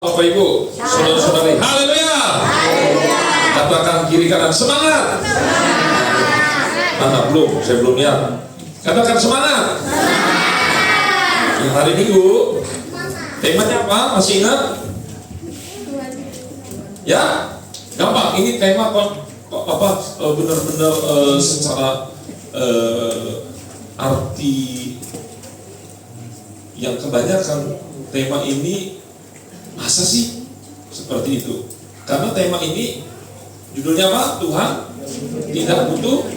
Bapak Ibu, saudara-saudari, haleluya. Katakan kiri kanan, semangat. Mana belum? Saya belum lihat. Katakan semangat. Yang hari Minggu, temanya apa? Masih ingat? Ya, gampang. Ini tema benar-benar secara arti yang kebanyakan tema ini. Masa sih seperti itu? Karena tema ini judulnya apa? Tuhan tidak butuh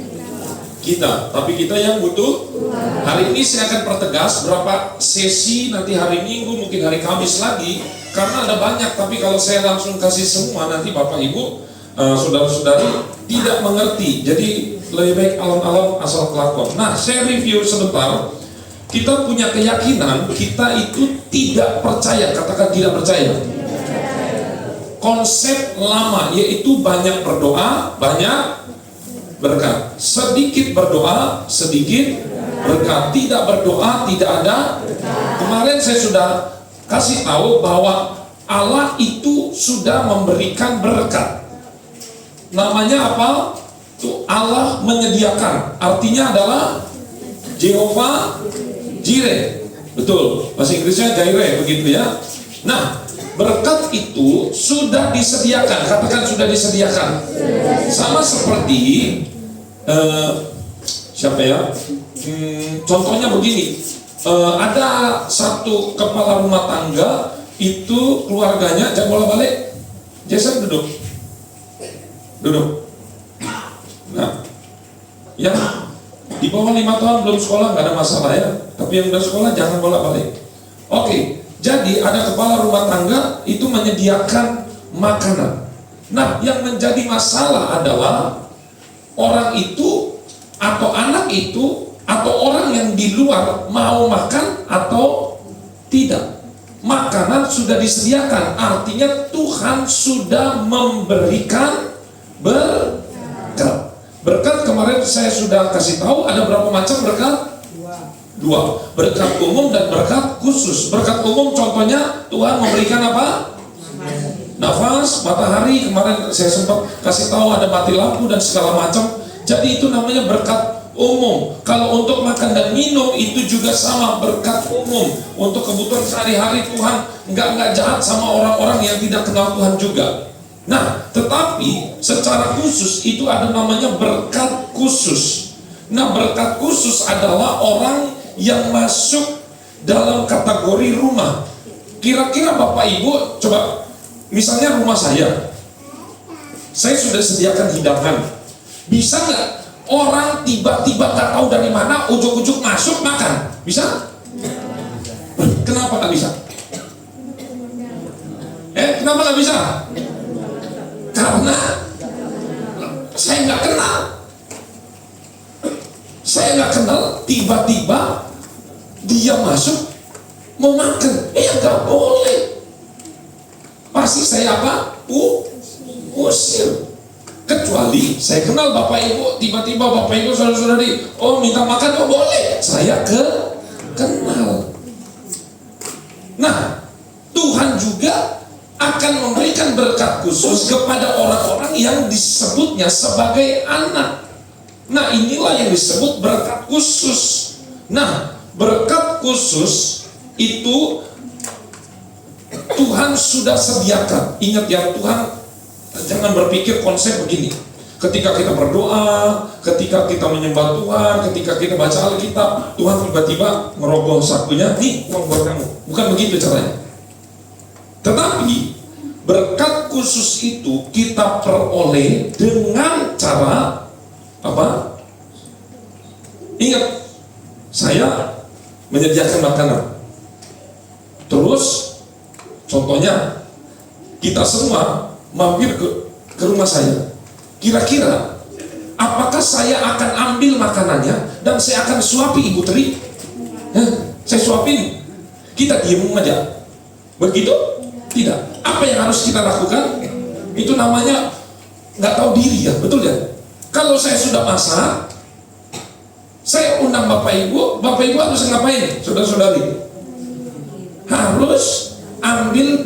kita, tapi kita yang butuh. Hari ini saya akan pertegas berapa sesi, nanti hari Minggu, mungkin hari Kamis lagi, karena ada banyak. Tapi kalau saya langsung kasih semua, nanti Bapak Ibu, saudara-saudari tidak mengerti. Jadi lebih baik alon-alon asal kelakon. Nah, saya review sebentar. Kita punya keyakinan kita itu tidak percaya, katakan tidak percaya. Konsep lama yaitu banyak berdoa, banyak berkat. Sedikit berdoa, sedikit berkat. Tidak berdoa, tidak ada. Kemarin saya sudah kasih tahu bahwa Allah itu sudah memberikan berkat. Namanya apa? Itu Allah menyediakan. Artinya adalah Jehovah Jireh, betul. Bahasa Inggrisnya Jireh, begitu ya. Nah, berkat itu sudah disediakan. Katakan sudah disediakan. Sama seperti siapa ya? Contohnya begini. Ada satu kepala rumah tangga itu keluarganya, jangan bola balik. Jason duduk. Nah, yang di bawah 5 tahun belum sekolah nggak ada masalah ya. Tapi yang udah sekolah jangan bolak-balik. Oke, jadi ada kepala rumah tangga itu menyediakan makanan. Nah, yang menjadi masalah adalah orang itu atau anak itu atau orang yang di luar mau makan atau tidak. Makanan sudah disediakan, artinya Tuhan sudah memberikan berkat. Berkat kemarin saya sudah kasih tahu ada berapa macam berkat? Dua. Berkat umum dan berkat khusus. Berkat umum contohnya Tuhan memberikan apa? Nafas, matahari. Kemarin saya sempat kasih tahu ada mati lampu dan segala macam. Jadi itu namanya berkat umum. Kalau untuk makan dan minum itu juga sama, berkat umum. Untuk kebutuhan sehari-hari Tuhan nggak jahat sama orang-orang yang tidak kenal Tuhan juga. Nah, tetapi secara khusus itu ada namanya berkat khusus. Nah, berkat khusus adalah orang yang masuk dalam kategori rumah. Kira-kira Bapak Ibu, coba misalnya rumah saya sudah sediakan hidangan. Bisa nggak orang tiba-tiba nggak tahu dari mana ujuk-ujuk masuk makan? Bisa? Kenapa nggak bisa? Kenapa nggak bisa? Karena saya nggak kenal. Saya nggak kenal, tiba-tiba dia masuk mau makan. Nggak boleh. Pasti saya apa? Usir. Kecuali saya kenal Bapak Ibu, tiba-tiba Bapak Ibu saudara-saudari, minta makan, boleh. Saya kenal. Nah, Tuhan juga akan memberikan berkat khusus kepada orang-orang yang disebutnya sebagai anak. Nah, inilah yang disebut berkat khusus. Nah, berkat khusus itu Tuhan sudah sediakan. Ingat ya, Tuhan jangan berpikir konsep begini. Ketika kita berdoa, ketika kita menyembah Tuhan, ketika kita baca Alkitab, Tuhan tiba-tiba merogoh sakunya, nih uang buat kamu. Bukan begitu caranya. Tetapi berkat khusus itu kita peroleh dengan cara apa? Ingat, saya menyediakan makanan. Terus contohnya kita semua mampir ke rumah saya. Kira-kira apakah saya akan ambil makanannya dan saya akan suapi Ibu Tri? Saya suapin. Kita diem aja. Begitu? Tidak. Apa yang harus kita lakukan? Itu namanya nggak tahu diri ya, betul ya? Kalau saya sudah masak, saya undang Bapak Ibu harus ngapain? Saudara-saudari, harus ambil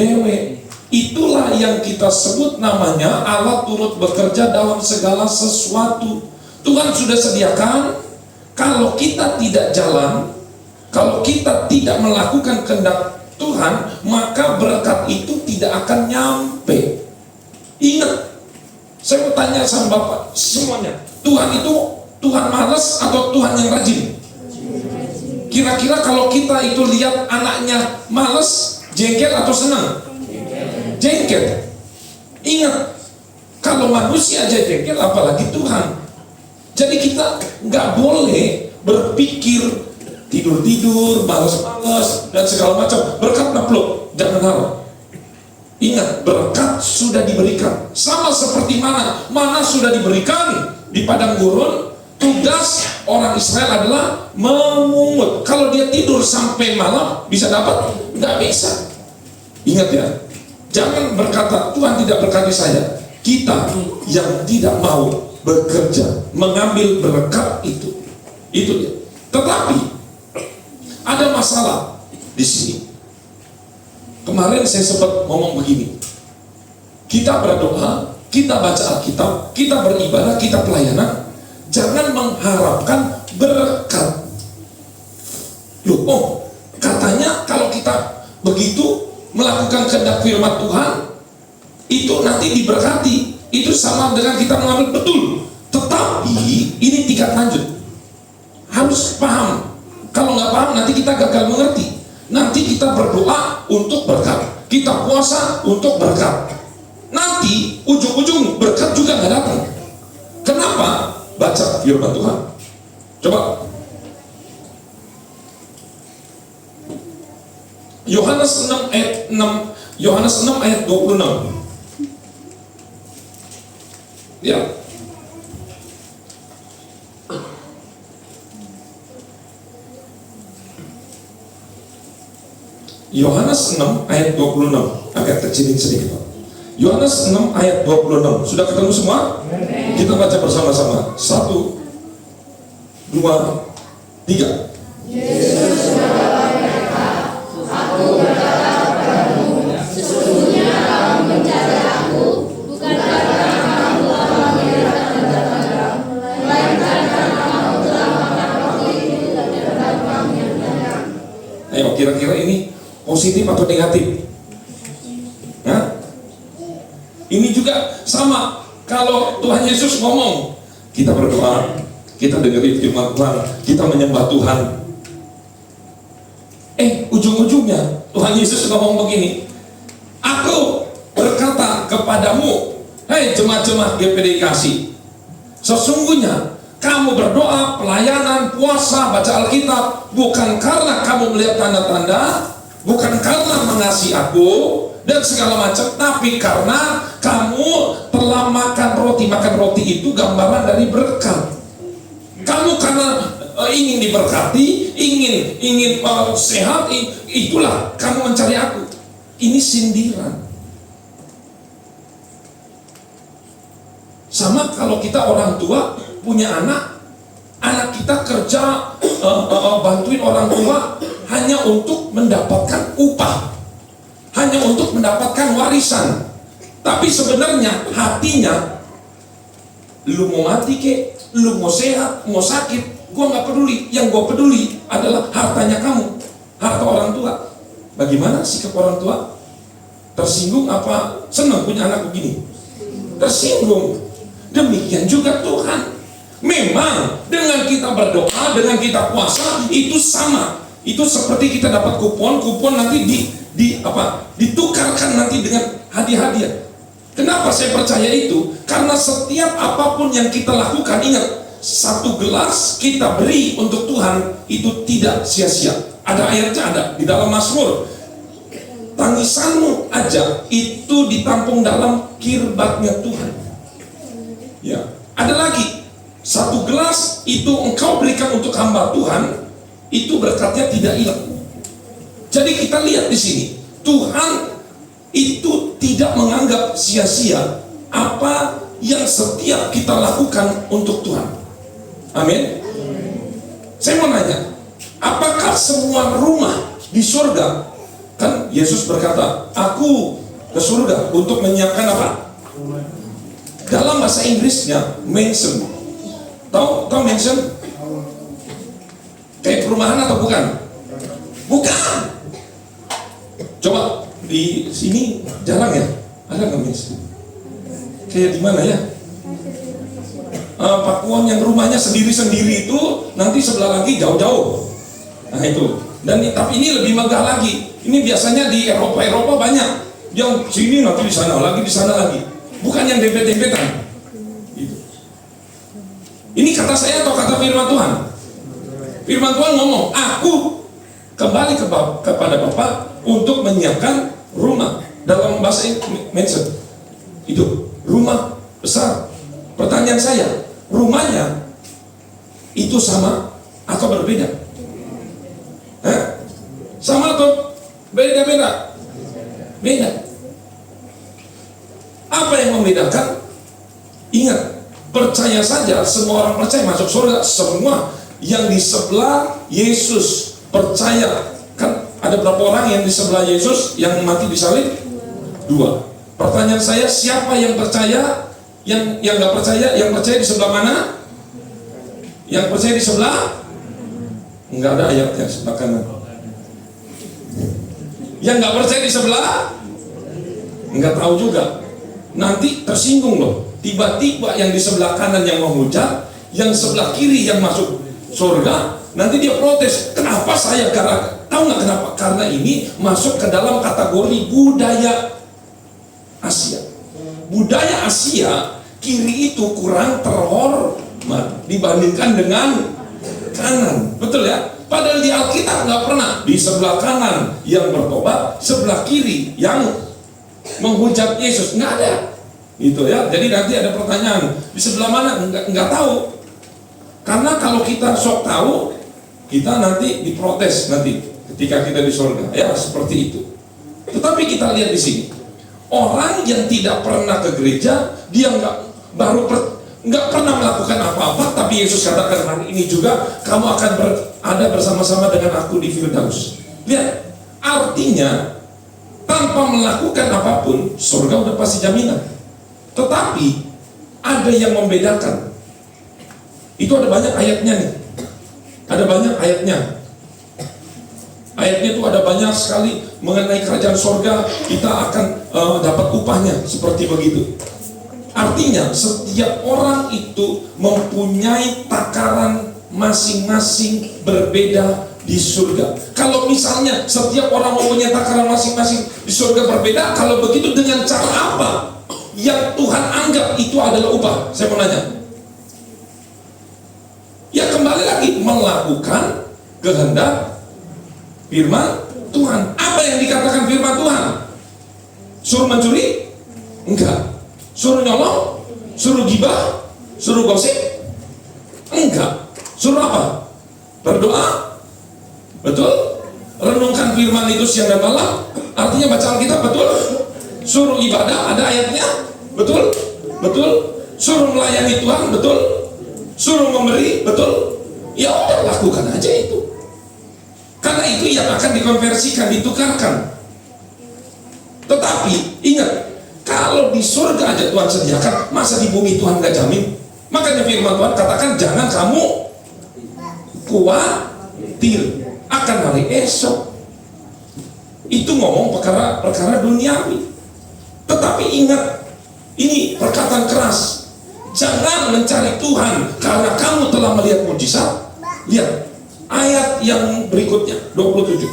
dewe-dewe. Itulah yang kita sebut namanya Allah turut bekerja dalam segala sesuatu. Tuhan sudah sediakan, kalau kita tidak jalan, kalau kita tidak melakukan kehendak Tuhan, maka berkat itu tidak akan nyampe. Ingat, saya mau tanya sama Bapak semuanya, Tuhan itu Tuhan malas atau Tuhan yang rajin? Kira-kira kalau kita itu lihat anaknya malas, jengkel atau senang? Jengkel. Ingat, kalau manusia aja jengkel, apalagi Tuhan. Jadi kita nggak boleh berpikir tidur-tidur, malas-malas dan segala macam. Berkat naplok, jangan harap. Ingat, berkat sudah diberikan. Sama seperti mana sudah diberikan di padang gurun. Tugas orang Israel adalah memungut. Kalau dia tidur sampai malam, bisa dapat? Nggak bisa. Ingat ya, jangan berkata Tuhan tidak berkati saya. Kita yang tidak mau bekerja mengambil berkat itu dia. Tetapi ada masalah di sini. Kemarin saya sempat ngomong begini, kita berdoa, kita baca Alkitab, kita beribadah, kita pelayanan, jangan mengharapkan berkat. Loh, katanya kalau kita begitu melakukan kehendak firman Tuhan, itu nanti diberkati. Itu sama dengan kita mengambil, betul. Tetapi ini tingkat lanjut. Harus paham. Kalau nggak paham nanti kita gagal mengerti. Nanti kita berdoa untuk berkat, kita puasa untuk berkat. Nanti ujung-ujung berkat juga nggak datang. Kenapa? Baca firman Tuhan. Coba Yohanes 6 ayat 26. Ya. Yohanes 6 ayat 26. Agak kecilin sedikit, Pak. Yohanes 6 ayat 26. Sudah ketemu semua? Kita baca bersama-sama. 1, 2, 3. Yesus berkata mereka, aku berkata kepadamu, sesungguhnya kamu mencari aku, bukan karena kamu telah melihat tanda-tanda, melainkan karena kamu telah makan roti itu dan kamu yang banyak. Ayo, kira-kira ini positif atau negatif? Nah, ini juga sama. Kalau Tuhan Yesus ngomong, kita berdoa, kita dengerin firman Tuhan, kita menyembah Tuhan. Ujung-ujungnya Tuhan Yesus ngomong begini, aku berkata kepadamu, hei jemaat-jemaat GPD kasih, sesungguhnya kamu berdoa, pelayanan, puasa, baca Alkitab, bukan karena kamu melihat tanda-tanda, bukan karena mengasihi aku dan segala macam, tapi karena kamu telah makan roti. Makan roti itu gambaran dari berkat. Kamu karena ingin diberkati, ingin sehat, itulah kamu mencari aku. Ini sindiran. Sama kalau kita orang tua punya anak kita kerja bantuin orang tua hanya untuk mendapatkan upah, hanya untuk mendapatkan warisan. Tapi sebenarnya hatinya, lu mau mati kek, lu mau sehat, mau sakit, gua nggak peduli. Yang gua peduli adalah hartanya kamu, harta orang tua. Bagaimana sikap orang tua? Tersinggung apa senang punya anak begini? Tersinggung. Demikian juga Tuhan. Memang dengan kita berdoa, dengan kita puasa itu sama. Itu seperti kita dapat kupon nanti ditukarkan nanti dengan hadiah-hadiah. Kenapa saya percaya itu? Karena setiap apapun yang kita lakukan, ingat, satu gelas kita beri untuk Tuhan itu tidak sia-sia. Ada ayatnya, ada di dalam Mazmur. Tangisanmu aja itu ditampung dalam kirbatnya Tuhan. Ya, ada lagi. Satu gelas itu engkau berikan untuk hamba Tuhan, itu berkatnya tidak hilang. Jadi kita lihat di sini, Tuhan itu tidak menganggap sia-sia apa yang setiap kita lakukan untuk Tuhan. Amin. Saya mau nanya, apakah semua rumah di surga Kan Yesus berkata, aku ke surga untuk menyiapkan apa? Dalam bahasa Inggrisnya mansion. Tahu mansion? Kayak perumahan atau bukan? Bukan. Coba di sini jarang ya, ada nggak mansion? Kayak di mana ya? Pakuan yang rumahnya sendiri-sendiri itu nanti sebelah lagi jauh-jauh. Nah itu. Dan tapi ini lebih megah lagi. Ini biasanya di Eropa banyak. Yang sini nanti di sana lagi, di sana lagi. Bukan yang dempet-dempetan. Gitu. Ini kata saya atau kata firman Tuhan? Firman Tuhan ngomong, aku kembali kepada Bapa untuk menyiapkan rumah. Dalam bahasa mansion. Itu rumah besar. Pertanyaan saya, rumahnya itu sama atau berbeda? Sama atau beda-beda? Beda. Apa yang membedakan? Ingat, percaya saja, semua orang percaya masuk surga. Semua yang di sebelah Yesus percaya. Kan ada berapa orang yang di sebelah Yesus yang mati disalib? 2. Pertanyaan saya, siapa yang percaya? Yang nggak percaya, yang percaya di sebelah mana? Yang percaya di sebelah? Nggak ada ayatnya sebelah kanan. Yang nggak percaya di sebelah? Nggak tahu juga. Nanti tersinggung loh. Tiba-tiba yang di sebelah kanan yang menghujat, yang sebelah kiri yang masuk surga, nanti dia protes. Kenapa saya? Tahu nggak kenapa? Karena ini masuk ke dalam kategori budaya Asia. Budaya Asia, kiri itu kurang terhormat dibandingkan dengan kanan. Betul ya? Padahal di Alkitab nggak pernah di sebelah kanan yang bertobat, sebelah kiri yang menghujat Yesus. Nggak ada. Itu ya. Jadi nanti ada pertanyaan, di sebelah mana? Nggak tahu. Karena kalau kita sok tahu, kita nanti diprotes nanti ketika kita di surga. Ya, seperti itu. Tetapi kita lihat di sini. Orang yang tidak pernah ke gereja, dia nggak pernah melakukan apa-apa, tapi Yesus katakan hari ini juga kamu akan ada bersama-sama dengan aku di Firdaus. Lihat, artinya tanpa melakukan apapun, surga udah pasti jaminan. Tetapi ada yang membedakan. Itu ada banyak ayatnya nih. Ada banyak ayatnya. Ayatnya itu ada banyak sekali mengenai kerajaan surga, kita akan dapat upahnya seperti begitu. Artinya setiap orang itu mempunyai takaran masing-masing berbeda di surga. Kalau misalnya setiap orang mempunyai takaran masing-masing di surga berbeda, kalau begitu dengan cara apa yang Tuhan anggap itu adalah upah? Saya mau nanya. Ya kembali lagi, melakukan kehendak firman Tuhan. Apa yang dikatakan firman Tuhan? Suruh mencuri? Enggak. Suruh nyolong? Suruh gibah? Suruh gosip? Enggak. Suruh apa? Berdoa? Betul? Renungkan firman itu siang dan malam? Artinya baca Alkitab? Betul? Suruh ibadah? Ada ayatnya? Betul? Betul? Suruh melayani Tuhan? Betul? Suruh memberi? Betul? Ya udah, lakukan aja itu. Karena itu yang akan dikonversikan, ditukarkan. Tetapi ingat, kalau di surga aja Tuhan sediakan, masa di bumi Tuhan gak jamin? Makanya firman Tuhan katakan, jangan kamu khawatir akan hari esok. Itu ngomong perkara duniawi. Tetapi ingat, ini perkataan keras. Jangan mencari Tuhan karena kamu telah melihat mujizat. Lihat ayat yang berikutnya, 27.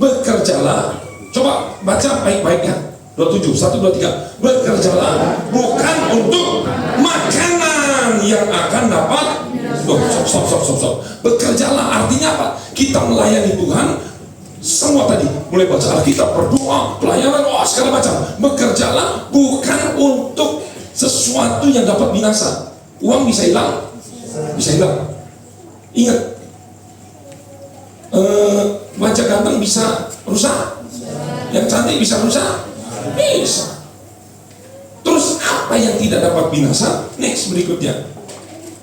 Bekerjalah, coba baca baik-baiknya. 27, 1, 2, 3. Bekerjalah bukan untuk makanan yang akan dapat. Stop. Bekerjalah artinya apa? Kita melayani Tuhan. Semua tadi, mulai baca Alkitab, berdoa, pelayanan, segala macam. Bekerjalah bukan untuk sesuatu yang dapat binasa. Uang bisa hilang, bisa hilang. Ingat, wajah ganteng bisa rusak, yang cantik bisa rusak, bisa. Terus apa yang tidak dapat binasa? Next berikutnya,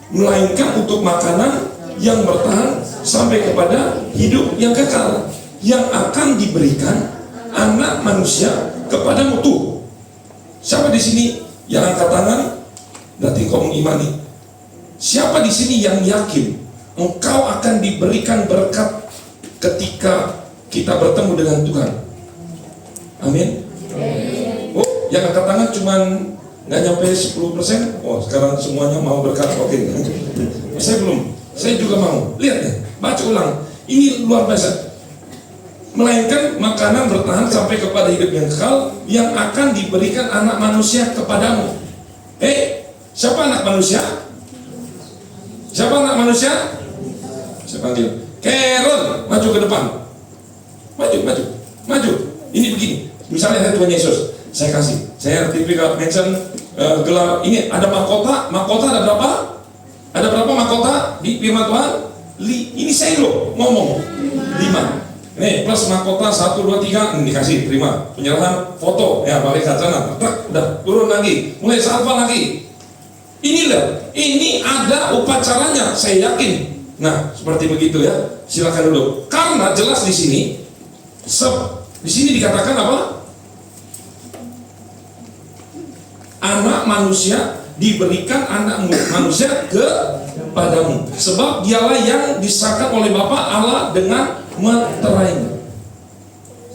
melainkan untuk makanan yang bertahan sampai kepada hidup yang kekal. yang akan diberikan anak manusia kepadamu. Tuh, siapa di sini yang angkat tangan? Berarti kau mengimani. Siapa di sini yang yakin engkau akan diberikan berkat ketika kita bertemu dengan Tuhan? Amin. Oh, yang angkat tangan cuman nggak nyampe 10%. Oh, sekarang semuanya mau berkat. Oke. Saya belum. Saya juga mau. Lihat ya, baca ulang. Ini luar biasa. Melainkan makanan bertahan sampai kepada hidup yang kekal yang akan diberikan anak manusia kepadamu. Siapa anak manusia? Siapa anak manusia? Saya panggil Carol, maju ke depan. Maju. Ini begini. Misalnya saya Tuhan Yesus, saya kasih sertifikat mention gelar. Ini ada mahkota. Mahkota ada berapa? Ada berapa mahkota di firman Tuhan? Ini saya loh ngomong 5. Nih plus mahkota 1, 2, 3 dikasih, terima. Penyerahan foto, ya balik ke sana. Udah turun lagi, mulai salva lagi. Inilah, ini ada upacaranya, saya yakin. Nah, seperti begitu ya. Silakan dulu. Karena jelas di sini, di sini dikatakan apa? Anak manusia diberikan anak manusia kepadamu. Sebab dialah yang disahkan oleh Bapa Allah dengan meterainya.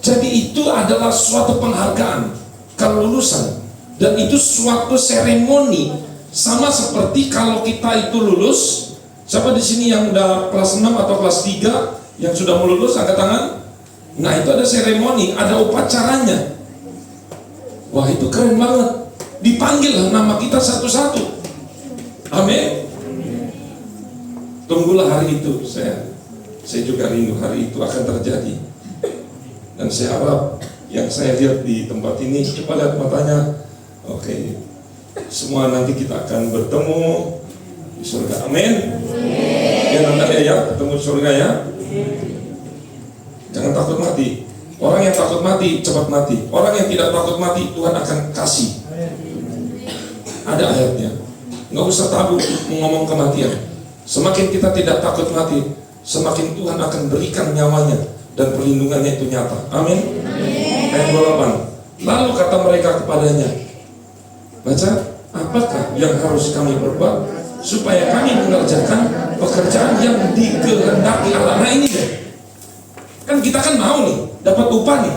Jadi itu adalah suatu penghargaan, kelulusan, dan itu suatu seremoni. Sama seperti kalau kita itu lulus. Siapa di sini yang udah kelas 6 atau kelas 3 yang sudah mau lulus, angkat tangan. Nah, itu ada seremoni, ada upacaranya. Wah, itu keren banget. Dipanggil nama kita satu-satu. Amin. Tunggulah hari itu. Saya juga rindu hari itu akan terjadi. Dan saya harap yang saya lihat di tempat ini, coba lihat matanya. Oke. Semua nanti kita akan bertemu di surga. Amin. Ya nanti ya ketemu di surga ya. Jangan takut mati. Orang yang takut mati cepat mati. Orang yang tidak takut mati Tuhan akan kasih. Ada ayatnya. Nggak usah tabu ngomong kematian. Semakin kita tidak takut mati, semakin Tuhan akan berikan nyawanya dan perlindungannya itu nyata. Amin. Ayat 28. Lalu kata mereka kepadanya, baca, apakah yang harus kami perbuat supaya kami mengerjakan pekerjaan yang dikehendaki Allah? Nah ini deh, kan kita kan mau nih dapat upah nih.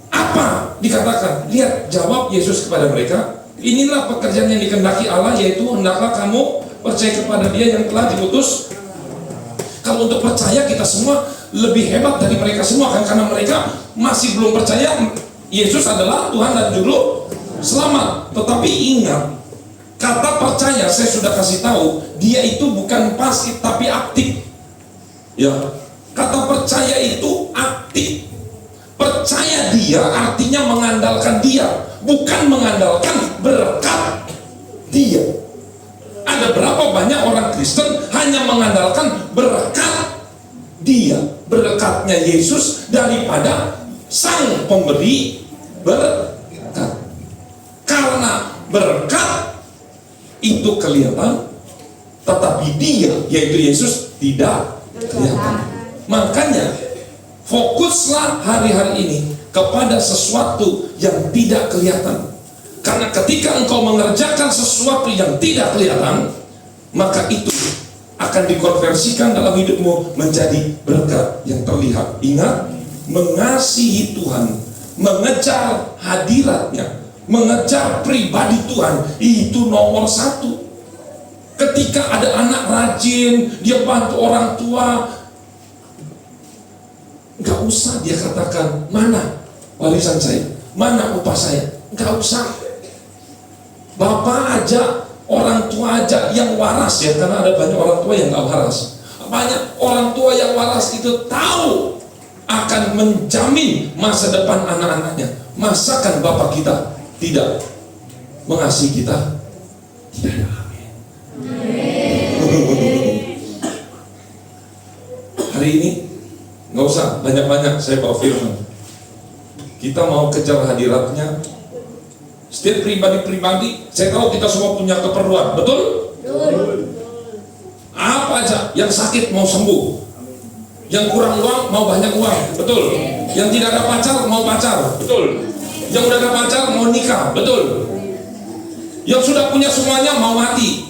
Apa dikatakan? Lihat jawab Yesus kepada mereka, inilah pekerjaan yang dikehendaki Allah, yaitu hendaklah kamu percaya kepada Dia yang telah diutus. Kalau untuk percaya kita semua lebih hebat dari mereka semua kan, karena mereka masih belum percaya Yesus adalah Tuhan dan Juru Selamat. Tetapi ingat, kata percaya saya sudah kasih tahu, dia itu bukan pasif tapi aktif. Ya, kata percaya itu aktif. Percaya Dia artinya mengandalkan Dia, bukan mengandalkan berkat Dia. Ada berapa banyak orang Kristen hanya mengandalkan berkat Dia, berkatnya Yesus daripada Sang Pemberi berkat. Karena berkat itu kelihatan, tetapi Dia, yaitu Yesus, tidak kelihatan. Makanya fokuslah hari-hari ini kepada sesuatu yang tidak kelihatan. Karena ketika engkau mengerjakan sesuatu yang tidak kelihatan, maka itu akan dikonversikan dalam hidupmu menjadi berkat yang terlihat. Ingat, mengasihi Tuhan, mengejar hadiratnya, mengejar pribadi Tuhan, itu nomor 1. Ketika ada anak rajin, dia bantu orang tua, nggak usah dia katakan, mana warisan saya, mana upah saya, nggak usah. Bapak aja, orang tua aja yang waras ya, karena ada banyak orang tua yang nggak waras. Banyak orang tua yang waras itu tahu akan menjamin masa depan anak-anaknya. Masakan Bapak kita tidak mengasihi kita? Tidak. Amin. Hari ini nggak usah banyak-banyak saya bawa firman. Kita mau kejar hadiratnya. Setiap pribadi-pribadi, saya tahu kita semua punya keperluan, betul? Betul. Apa aja yang sakit mau sembuh, Yang kurang uang mau banyak uang, betul. Yang tidak ada pacar mau pacar, betul. Yang udah ada pacar mau nikah, betul. Yang sudah punya semuanya mau mati.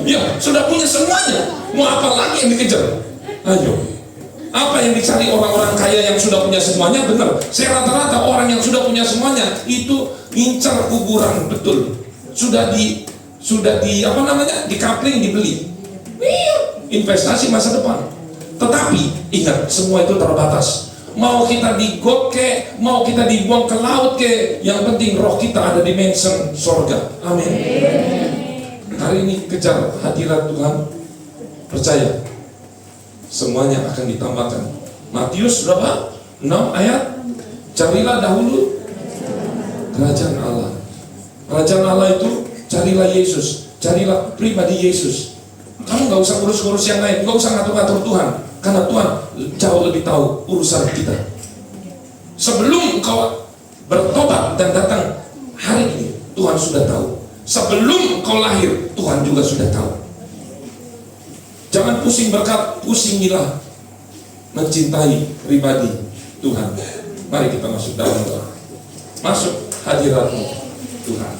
Ya, sudah punya semuanya, mau apa lagi yang dikejar? Ayo. Apa yang dicari orang-orang kaya yang sudah punya semuanya? Benar. Saya rata-rata orang yang sudah punya semuanya itu incar kuburan, betul. Sudah di apa namanya? Di kapling dibeli. Investasi masa depan. Tetapi ingat, semua itu terbatas. Mau kita di got ke, mau kita dibuang ke laut ke, yang penting roh kita ada di mansion sorga. Amin. Hari ini kejar hadirat Tuhan, percaya semuanya akan ditambahkan. Matius berapa? 6 ayat. Carilah dahulu kerajaan Allah. Kerajaan Allah itu carilah Yesus, carilah pribadi Yesus. Kamu gak usah urus-urus yang lain, gak usah ngatur-ngatur Tuhan, karena Tuhan jauh lebih tahu urusan kita. Sebelum engkau bertobat dan datang hari ini, Tuhan sudah tahu. Sebelum engkau lahir, Tuhan juga sudah tahu. Jangan pusing berkat, pusingilah mencintai pribadi Tuhan. Mari kita masuk dalam doa. Masuk hadirat-Mu Tuhan.